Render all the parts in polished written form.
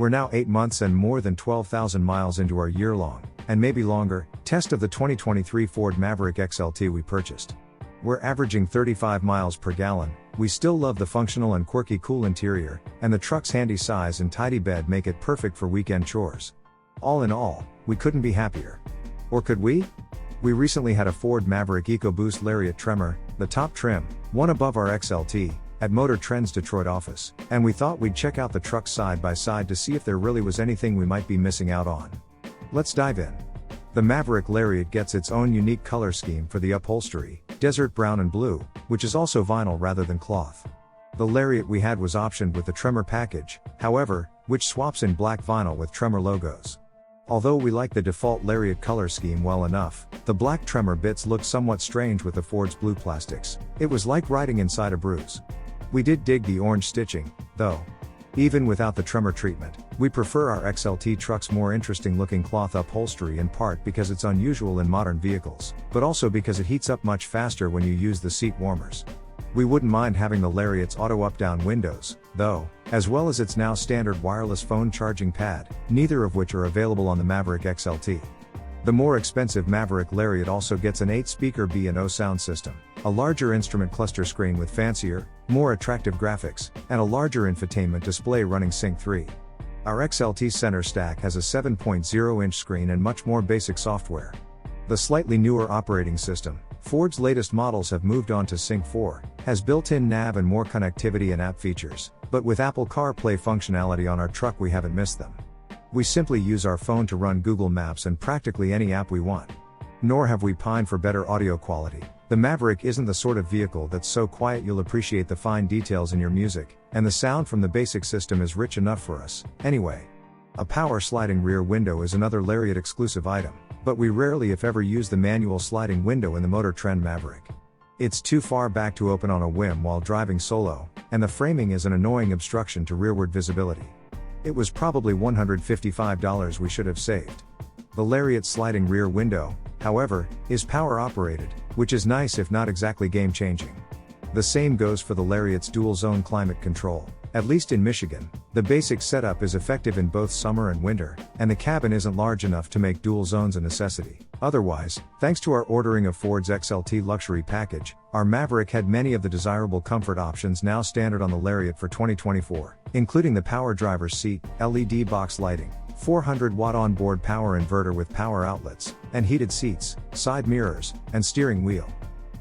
We're now 8 months and more than 12,000 miles into our year-long, and maybe longer, test of the 2023 Ford Maverick XLT we purchased. We're averaging 35 miles per gallon, we still love the functional and quirky cool interior, and the truck's handy size and tidy bed make it perfect for weekend chores. All in all, we couldn't be happier. Or could we? We recently had a Ford Maverick EcoBoost Lariat Tremor, the top trim, one above our XLT, at Motor Trend's Detroit office, and we thought we'd check out the trucks side by side to see if there really was anything we might be missing out on. Let's dive in. The Maverick Lariat gets its own unique color scheme for the upholstery, desert brown and blue, which is also vinyl rather than cloth. The Lariat we had was optioned with the Tremor package, however, which swaps in black vinyl with Tremor logos. Although we like the default Lariat color scheme well enough, the black Tremor bits looked somewhat strange with the Ford's blue plastics. It was like riding inside a bruise. We did dig the orange stitching, though. Even without the Tremor treatment, we prefer our XLT truck's more interesting looking cloth upholstery, in part because it's unusual in modern vehicles, but also because it heats up much faster when you use the seat warmers. We wouldn't mind having the Lariat's auto up-down windows, though, as well as its now standard wireless phone charging pad, neither of which are available on the Maverick XLT. The more expensive Maverick Lariat also gets an 8-speaker B&O sound system, a larger instrument cluster screen with fancier, more attractive graphics, and a larger infotainment display running Sync 3. Our XLT center stack has a 7.0-inch screen and much more basic software. The slightly newer operating system, Ford's latest models have moved on to Sync 4, has built-in nav and more connectivity and app features, but with Apple CarPlay functionality on our truck we haven't missed them. We simply use our phone to run Google Maps and practically any app we want. Nor have we pined for better audio quality. The Maverick isn't the sort of vehicle that's so quiet you'll appreciate the fine details in your music, and the sound from the basic system is rich enough for us, anyway. A power sliding rear window is another Lariat exclusive item, but we rarely if ever use the manual sliding window in the Motor Trend Maverick. It's too far back to open on a whim while driving solo, and the framing is an annoying obstruction to rearward visibility. It was probably $155 we should have saved. The Lariat's sliding rear window, however, is power operated, which is nice if not exactly game changing. The same goes for the Lariat's dual zone climate control. At least in Michigan, the basic setup is effective in both summer and winter, and the cabin isn't large enough to make dual zones a necessity. Otherwise, thanks to our ordering of Ford's XLT luxury package, our Maverick had many of the desirable comfort options now standard on the Lariat for 2024, including the power driver's seat, LED box lighting, 400-watt onboard power inverter with power outlets, and heated seats, side mirrors, and steering wheel.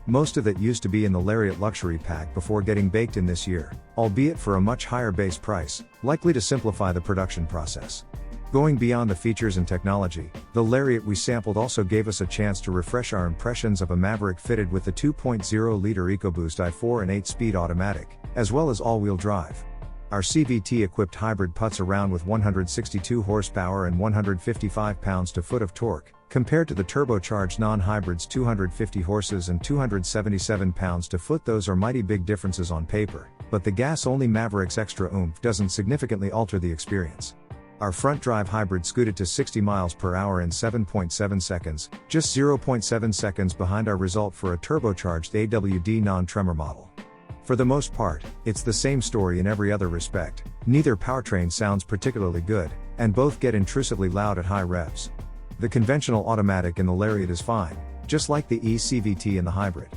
Most of that used to be in the Lariat luxury pack before getting baked in this year, albeit for a much higher base price, likely to simplify the production process. Going beyond the features and technology, the Lariat we sampled also gave us a chance to refresh our impressions of a Maverick fitted with the 2.0-liter EcoBoost i4 and 8-speed automatic, as well as all-wheel drive. Our CVT-equipped hybrid putts around with 162 horsepower and 155 pounds-to-foot of torque, compared to the turbocharged non-hybrid's 250 horses and 277 pounds-to-foot. Those are mighty big differences on paper, but the gas-only Maverick's extra oomph doesn't significantly alter the experience. Our front-drive hybrid scooted to 60 miles per hour in 7.7 seconds, just 0.7 seconds behind our result for a turbocharged AWD non-Tremor model. For the most part, it's the same story in every other respect. Neither powertrain sounds particularly good, and both get intrusively loud at high revs. The conventional automatic in the Lariat is fine, just like the eCVT in the hybrid.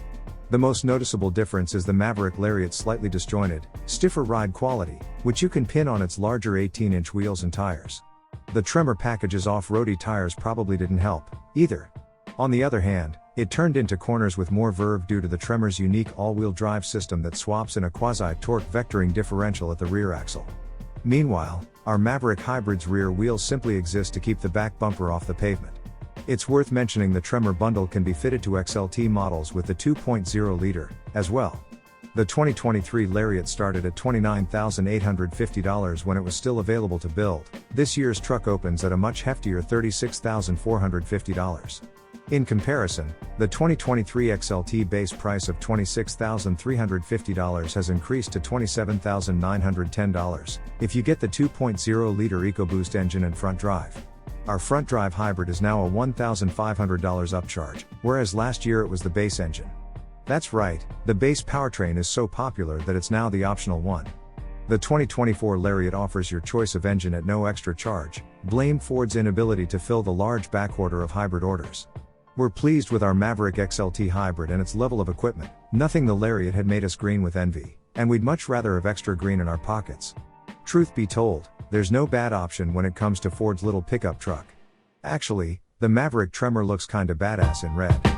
The most noticeable difference is the Maverick Lariat's slightly disjointed, stiffer ride quality, which you can pin on its larger 18-inch wheels and tires. The Tremor package's off-roady tires probably didn't help, either. On the other hand, it turned into corners with more verve due to the Tremor's unique all-wheel drive system that swaps in a quasi-torque vectoring differential at the rear axle. Meanwhile, our Maverick Hybrid's rear wheels simply exist to keep the back bumper off the pavement. It's worth mentioning the Tremor bundle can be fitted to XLT models with the 2.0-liter, as well. The 2023 Lariat started at $29,850 when it was still available to build. This year's truck opens at a much heftier $36,450. In comparison, the 2023 XLT base price of $26,350 has increased to $27,910, if you get the 2.0-liter EcoBoost engine and front drive. Our front drive hybrid is now a $1,500 upcharge, whereas last year it was the base engine. That's right, the base powertrain is so popular that it's now the optional one. The 2024 Lariat offers your choice of engine at no extra charge. Blame Ford's inability to fill the large backorder of hybrid orders. We're pleased with our Maverick XLT hybrid and its level of equipment. Nothing the Lariat had made us green with envy, and we'd much rather have extra green in our pockets. Truth be told, there's no bad option when it comes to Ford's little pickup truck. Actually, the Maverick Tremor looks kinda badass in red.